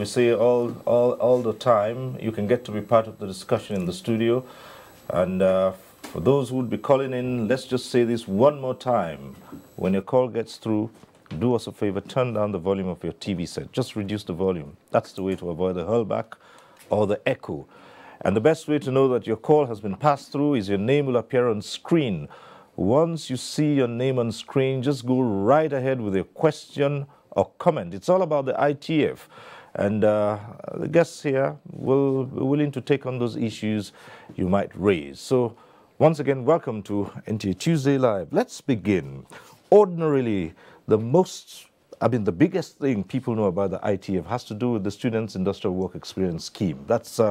We say all the time, you can get to be part of the discussion in the studio. And for those who would be calling in, let's just say this one more time. When your call gets through, do us a favor, turn down the volume of your TV set. Just reduce the volume. That's the way to avoid the hurlback or the echo. And the best way to know that your call has been passed through is your name will appear on screen. Once you see your name on screen, just go right ahead with your question or comment. It's all about the ITF. And the guests here will be willing to take on those issues you might raise. So once again, welcome to NTA Tuesday Live. Let's begin. Ordinarily, the biggest thing people know about the ITF has to do with the Students' Industrial Work Experience Scheme. That's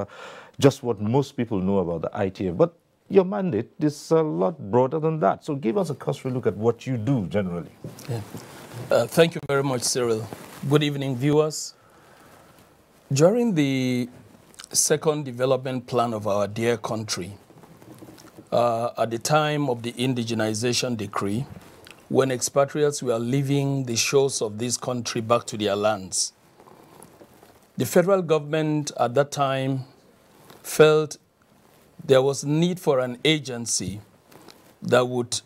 just what most people know about the ITF. But your mandate is a lot broader than that. So give us a cursory look at what you do generally. Yeah. Thank you very much, Cyril. Good evening, viewers. During the second development plan of our dear country, at the time of the indigenization decree, when expatriates were leaving the shores of this country back to their lands, the federal government at that time felt there was need for an agency that would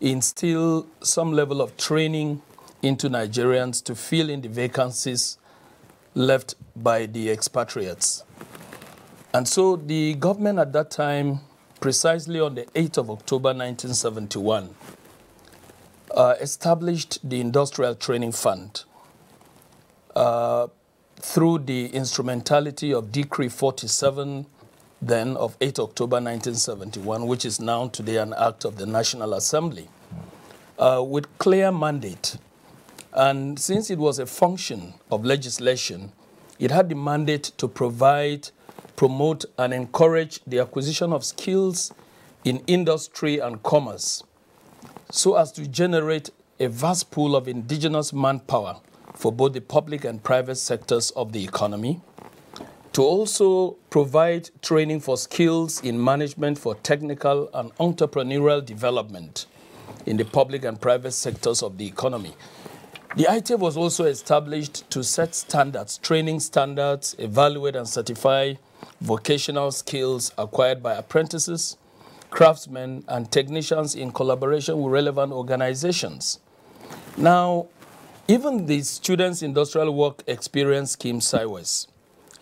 instill some level of training into Nigerians to fill in the vacancies left by the expatriates. And so the government at that time, precisely on the 8th of October 1971, established the Industrial Training Fund through the instrumentality of Decree 47 then of 8 October 1971, which is now today an act of the National Assembly, with clear mandate. And since it was a function of legislation, it had the mandate to provide, promote, and encourage the acquisition of skills in industry and commerce so as to generate a vast pool of indigenous manpower for both the public and private sectors of the economy, to also provide training for skills in management for technical and entrepreneurial development in the public and private sectors of the economy. The ITF was also established to set standards, training standards, evaluate and certify vocational skills acquired by apprentices, craftsmen, and technicians in collaboration with relevant organizations. Now, even the Students' Industrial Work Experience Scheme, SIWES,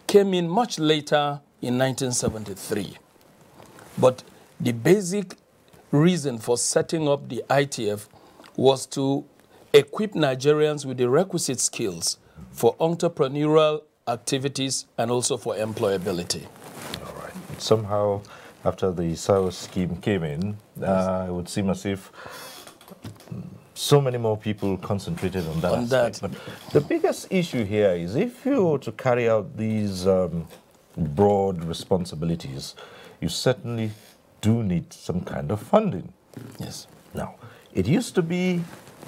came in much later in 1973. But the basic reason for setting up the ITF was to equip Nigerians with the requisite skills for entrepreneurial activities and also for employability. All right. Somehow, after the SIWES scheme came in, it would seem as if so many more people concentrated on that. But the biggest issue here is if you were to carry out these broad responsibilities, you certainly do need some kind of funding. Yes. Now, it used to be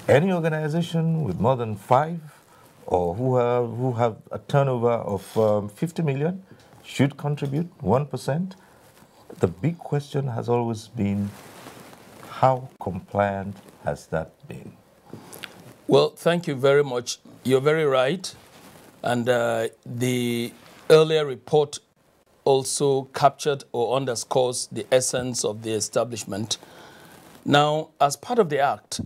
any organization with more than 5 or who have a turnover of 50 million should contribute 1%. The big question has always been, how compliant has that been? Well, thank you very much. You're very right. And the earlier report also captured or underscores the essence of the establishment. Now, as part of the Act,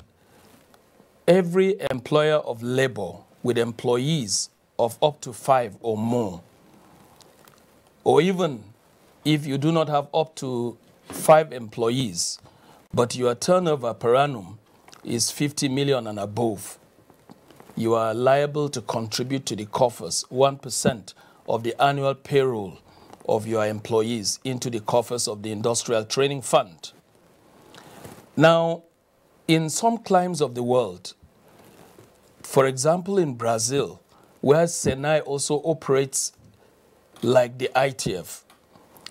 every employer of labor with employees of up to 5 or more, or even if you do not have up to 5 employees, but your turnover per annum is 50 million and above, you are liable to contribute to the coffers 1% of the annual payroll of your employees into the coffers of the Industrial Training Fund. Now, in some climes of the world, for example in Brazil, where Senai also operates like the ITF,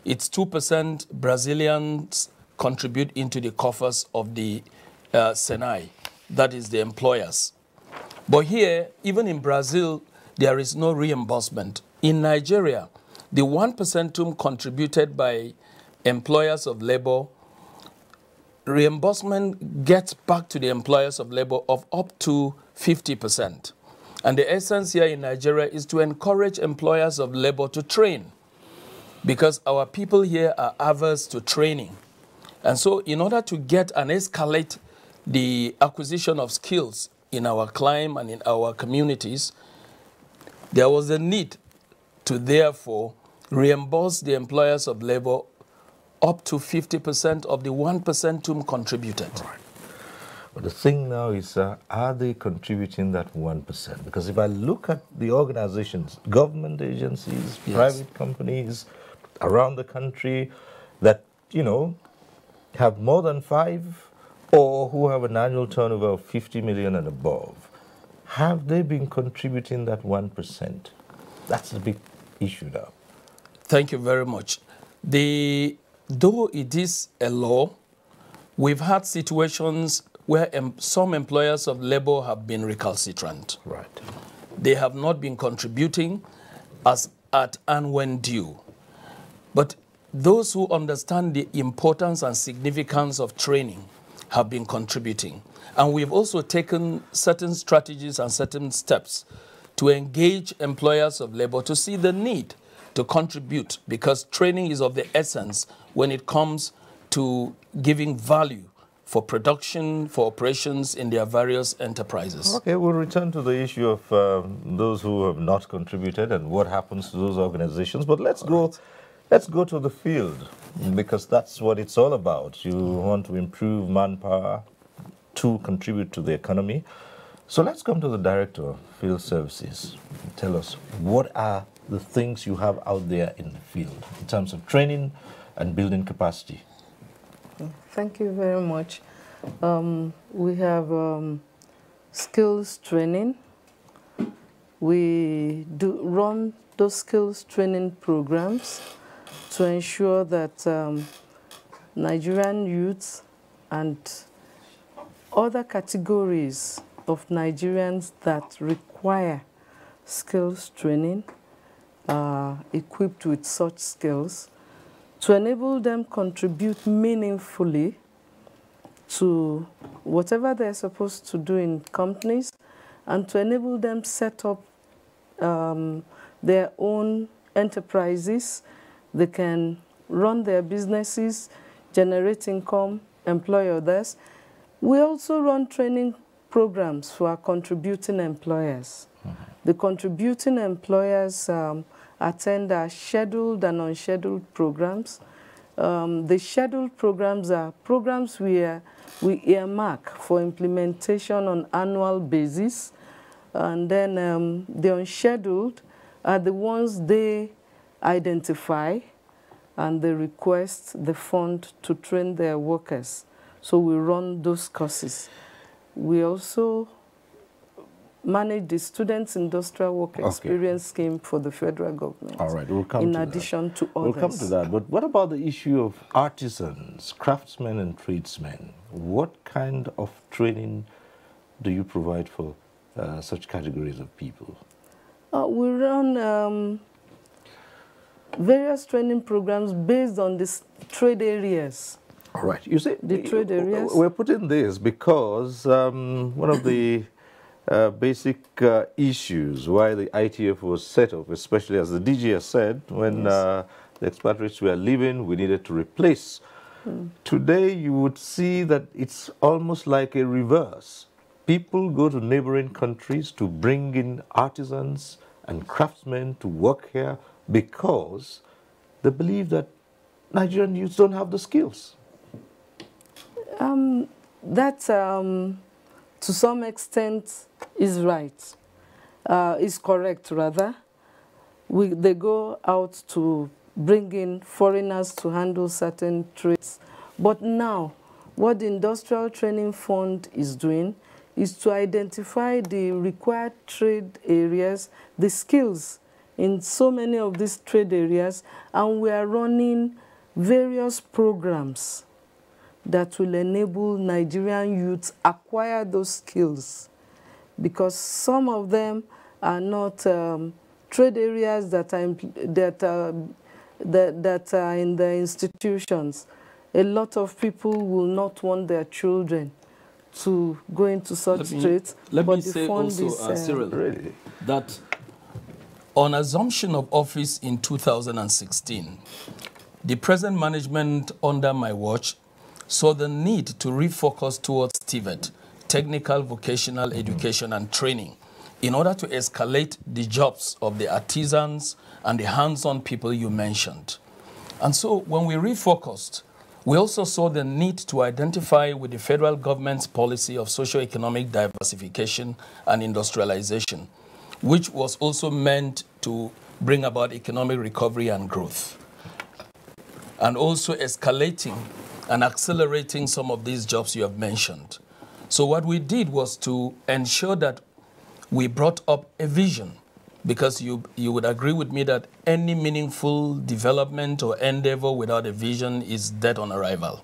it's 2% Brazilians contribute into the coffers of the Senai, that is the employers. But here, even in Brazil, there is no reimbursement. In Nigeria, the 1% contributed by employers of labor, reimbursement gets back to the employers of labor of up to 50%. And the essence here in Nigeria is to encourage employers of labor to train, because our people here are averse to training. And so in order to get and escalate the acquisition of skills in our climb and in our communities, there was a need to therefore reimburse the employers of labor up to 50% of the 1% whom contributed. Right. But the thing now is, are they contributing that 1%? Because if I look at the organizations, government agencies, Yes, private companies around the country that, you know, have more than 5 or who have an annual turnover of 50 million and above, have they been contributing that 1%? That's a big issue now. Thank you very much. Though it is a law, we've had situations where some employers of labor have been recalcitrant. Right. They have not been contributing as at and when due. But those who understand the importance and significance of training have been contributing. And we've also taken certain strategies and certain steps to engage employers of labor to see the need to contribute, because training is of the essence when it comes to giving value for production, for operations in their various enterprises. Okay, we'll return to the issue of those who have not contributed and what happens to those organizations. But let's go to the field, because that's what it's all about. You want to improve manpower to contribute to the economy. So let's come to the Director of Field Services. Tell us, what are the things you have out there in the field in terms of training and building capacity? Thank you very much. We have skills training. We do run those skills training programs to ensure that Nigerian youths and other categories of Nigerians that require skills training are equipped with such skills to enable them contribute meaningfully to whatever they're supposed to do in companies, and to enable them set up their own enterprises. They can run their businesses, generate income, employ others. We also run training programs for our contributing employers. The contributing employers attend our scheduled and unscheduled programs. The scheduled programs are programs we earmark for implementation on annual basis. And then the unscheduled are the ones they identify and they request the fund to train their workers. So we run those courses. We also manage the Students' Industrial Work Experience Scheme for the federal government. All right, we'll come to that. In addition to others. We'll come to that. But what about the issue of artisans, craftsmen and tradesmen? What kind of training do you provide for such categories of people? We run various training programs based on these trade areas. All right. You see, the trade areas. We're putting this because one of the basic issues why the ITF was set up, especially as the DG has said, when the expatriates were leaving, we needed to replace. Today, you would see that it's almost like a reverse. People go to neighboring countries to bring in artisans and craftsmen to work here because they believe that Nigerian youths don't have the skills. That, to some extent, is right, is correct, rather. They go out to bring in foreigners to handle certain trades. But now, what the Industrial Training Fund is doing is to identify the required trade areas, the skills in so many of these trade areas, and we are running various programs that will enable Nigerian youths acquire those skills, because some of them are not trade areas that are in the institutions. A lot of people will not want their children to go into such trades. Let but me the say fund also, is, Cyril, Really? that on assumption of office in 2016, the present management under my watch saw the need to refocus towards TVET, technical vocational education and training, in order to escalate the jobs of the artisans and the hands-on people you mentioned. And so when we refocused, we also saw the need to identify with the federal government's policy of socio-economic diversification and industrialization, which was also meant to bring about economic recovery and growth, and also escalating and accelerating some of these jobs you have mentioned. So what we did was to ensure that we brought up a vision, because you would agree with me that any meaningful development or endeavor without a vision is dead on arrival.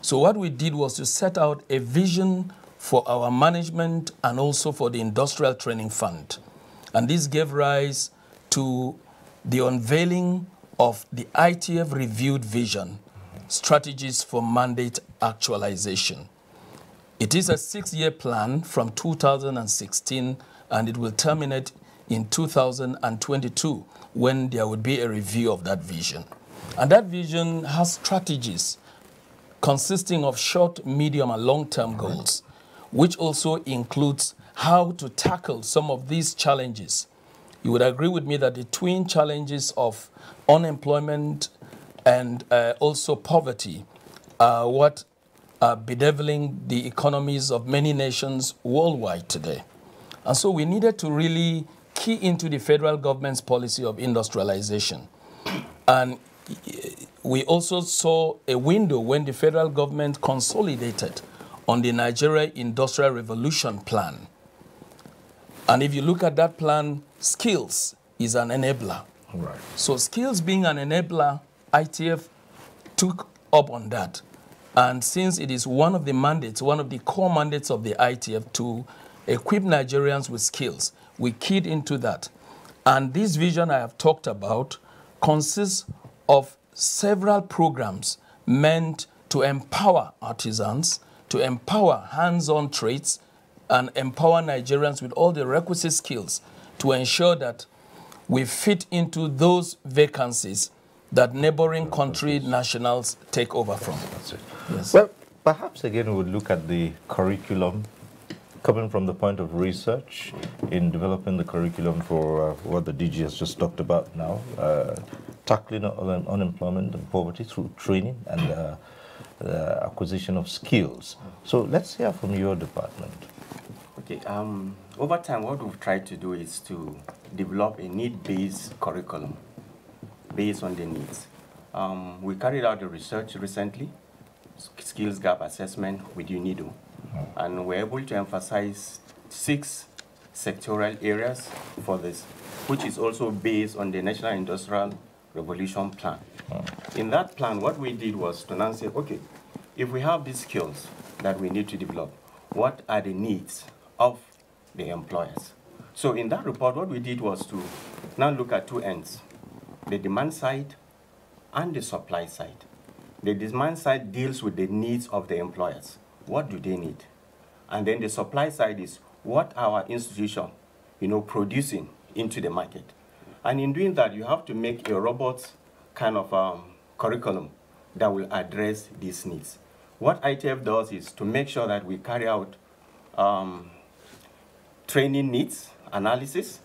So what we did was to set out a vision for our management and also for the Industrial Training Fund. And this gave rise to the unveiling of the ITF reviewed vision, strategies for mandate actualization. It is a 6-year plan from 2016, and it will terminate in 2022, when there would be a review of that vision. And that vision has strategies consisting of short, medium, and long-term goals, which also includes how to tackle some of these challenges. You would agree with me that the twin challenges of unemployment and also poverty are what are bedeviling the economies of many nations worldwide today. And so we needed to really key into the federal government's policy of industrialization. And we also saw a window when the federal government consolidated on the Nigerian Industrial Revolution plan. And if you look at that plan, skills is an enabler. Right. So skills being an enabler, ITF took up on that. And since it is one of the mandates, one of the core mandates of the ITF to equip Nigerians with skills, we keyed into that. And this vision I have talked about consists of several programs meant to empower artisans, to empower hands-on trades, and empower Nigerians with all the requisite skills to ensure that we fit into those vacancies that neighboring country nationals take over from. That's it. Yes. Well, perhaps again we would look at the curriculum coming from the point of research in developing the curriculum for what the DG has just talked about now, tackling unemployment and poverty through training and acquisition of skills. So let's hear from your department. Okay, over time what we've tried to do is to develop a need-based curriculum based on the needs. We carried out a research recently, skills gap assessment with UNIDO, and we're able to emphasize 6 sectoral areas for this, which is also based on the National Industrial Revolution Plan. In that plan, what we did was to now say, okay, if we have these skills that we need to develop, what are the needs of the employers? So in that report, what we did was to now look at 2 ends, the demand side and the supply side. The demand side deals with the needs of the employers. What do they need? And then the supply side is what our institution, producing into the market. And in doing that, you have to make a robust kind of curriculum that will address these needs. What ITF does is to make sure that we carry out training needs analysis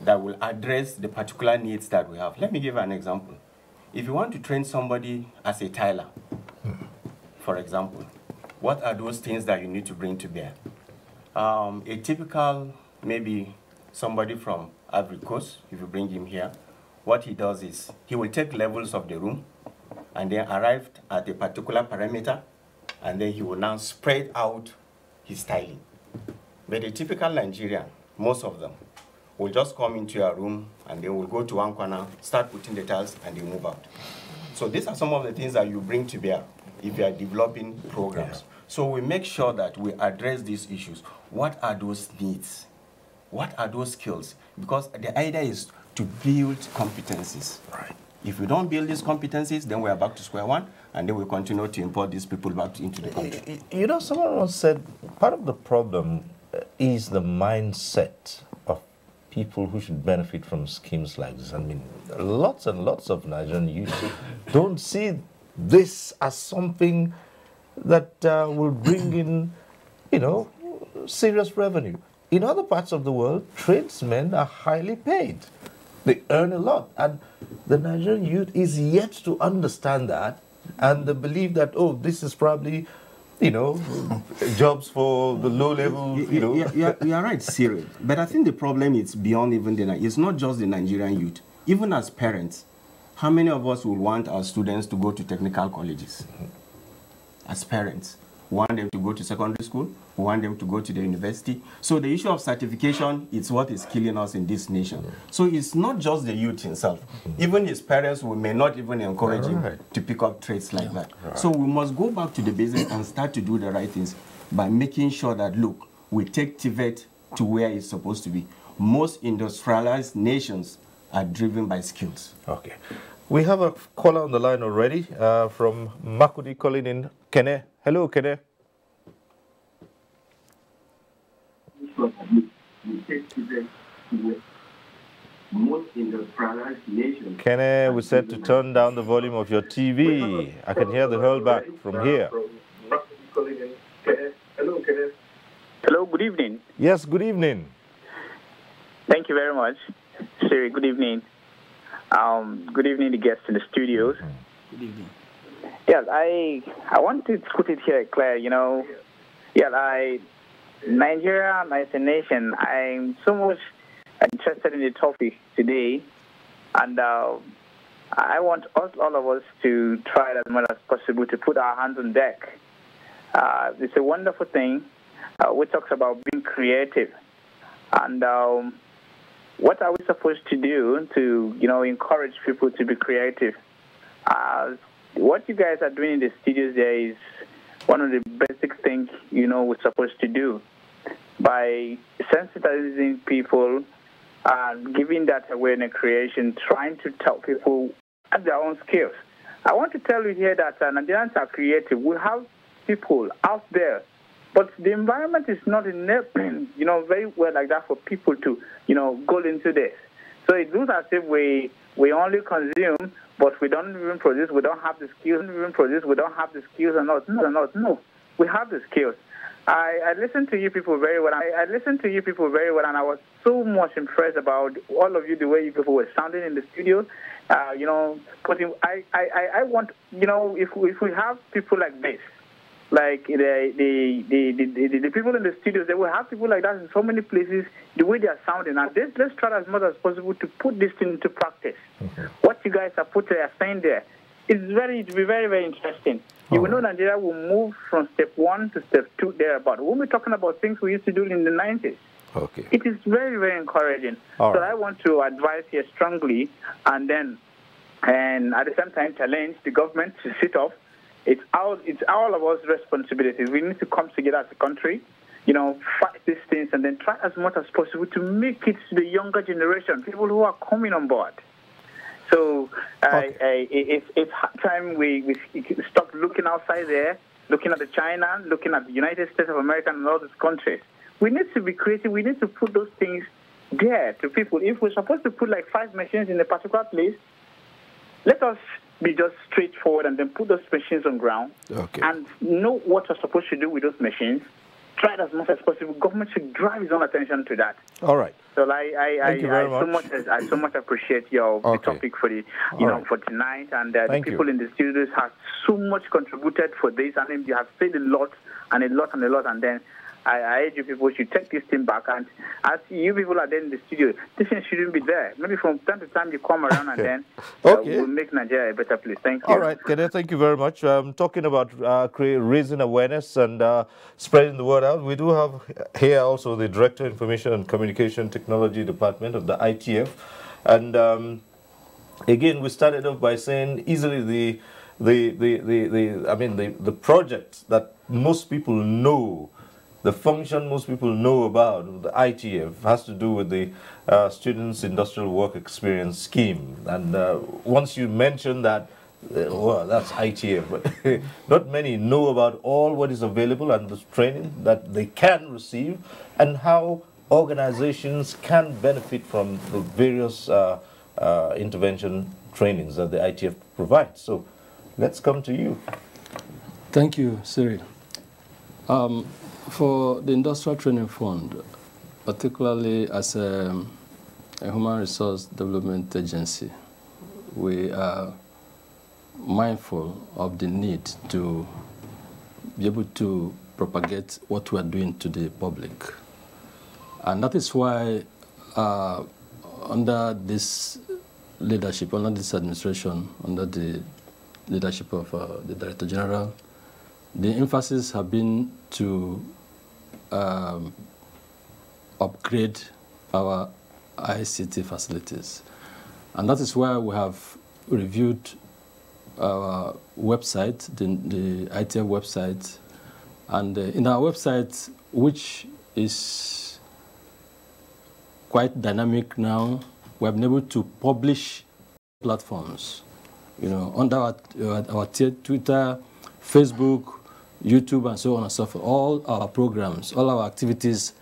that will address the particular needs that we have. Let me give an example. If you want to train somebody as a tiler, for example, what are those things that you need to bring to bear? A typical, maybe somebody from Ivory Coast, if you bring him here, what he does is he will take levels of the room and then arrive at a particular parameter, and then he will now spread out his tiling. But a typical Nigerian, most of them, will just come into your room and they will go to one corner, start putting the tiles, and they move out. So these are some of the things that you bring to bear if you are developing programs. Yeah. So we make sure that we address these issues. What are those needs? What are those skills? Because the idea is to build competencies. Right. If we don't build these competencies, then we are back to square one, and then we continue to import these people back into the country. You know, someone once said part of the problem is the mindset of people who should benefit from schemes like this. I mean, lots and lots of Nigerian youth don't see this as something that will bring in, you know, serious revenue. In other parts of the world, tradesmen are highly paid. They earn a lot. And the Nigerian youth is yet to understand that, and they believe that, oh, this is probably, you know, jobs for the low level, you know. You are right, Cyril. But I think the problem is beyond even it's not just the Nigerian youth. Even as parents, how many of us would want our students to go to technical colleges? As parents, we want them to go to secondary school, we want them to go to the university. So the issue of certification is what is killing us in this nation. So it's not just the youth himself. Even his parents, we may not even encourage him to pick up trades like that. So we must go back to the basics and start to do the right things by making sure that, look, we take TVET to where it's supposed to be. Most industrialized nations are driven by skills. Okay. We have a caller on the line already from Makudi calling in. Kene. Hello, Kene. Kene, we said to turn down the volume of your TV. I can hear the hurlback from here. Hello, good evening. Yes, good evening. Thank you very much. Siri, good evening. Good evening, the guests in the studios. Good evening. Yes, I want to put it here, Claire. You know, Nigeria as a nation, I'm so much interested in the topic today, and I want all of us to try as much as possible to put our hands on deck. It's a wonderful thing. We talk about being creative, and what are we supposed to do to, encourage people to be creative? What you guys are doing in the studios there is one of the basic things, we're supposed to do. By sensitizing people, giving that awareness creation, trying to tell people at their own skills. I want to tell you here that Nigerians are creative. We have people out there, but the environment is not enabling, very well like that for people to, go into this. So it looks as if we only consume, but we don't even produce. We don't have the skills. We don't have the skills or not. No, we have the skills. I listened to you people very well. I listened to you people very well, and I was so much impressed about all of you, the way you people were sounding in the studio. I want, if we have people like this, like the people in the studios, they will have people like that in so many places, the way they are sounding. And let's try as much as possible to put this thing into practice. What you guys are saying there, it will be very, very interesting. You will know Nigeria will move from step 1 to step 2 thereabout. We'll be talking about things we used to do in the 90s. Okay. It is very, very encouraging. So I want to advise here strongly, and at the same time challenge the government to sit off. It's all of us responsibilities. We need to come together as a country, fight these things, and then try as much as possible to make it to the younger generation, people who are coming on board. So it's time we stop looking outside there, looking at China, looking at the United States of America and all these countries. We need to be creative. We need to put those things there to people. If we're supposed to put like 5 machines in a particular place, let us be just straightforward and then put those machines on ground and know what we're supposed to do with those machines. Try it as much as possible. Government should drive its own attention to that. All right. So I so much appreciate your the topic for the for tonight, and the people in the studios have so much contributed for this, and you have said a lot, and then I urge you people should take this thing back, and as you people are there in the studio, this thing shouldn't be there. Maybe from time to time you come around and then we'll make Nigeria a better place. Thank you. All right, Kenneth, thank you very much. Talking about raising awareness and spreading the word out, we do have here also the Director of Information and Communication Technology Department of the ITF, and again we started off by saying easily the project that most people know the function most people know about, the ITF, has to do with the Students' Industrial Work Experience Scheme. And once you mention that, well, that's ITF, but not many know about all what is available and the training that they can receive and how organizations can benefit from the various intervention trainings that the ITF provides. So let's come to you. Thank you, Cyril. For the Industrial Training Fund, particularly as a human resource development agency, we are mindful of the need to be able to propagate what we are doing to the public. And that is why under this leadership, under this administration, under the leadership of the Director General, the emphasis have been to upgrade our ICT facilities. And that is why we have reviewed our website, the ITF website. And in our website, which is quite dynamic now, we have been able to publish platforms, under our Twitter, Facebook, YouTube, and so on and so forth. All our programs, all our activities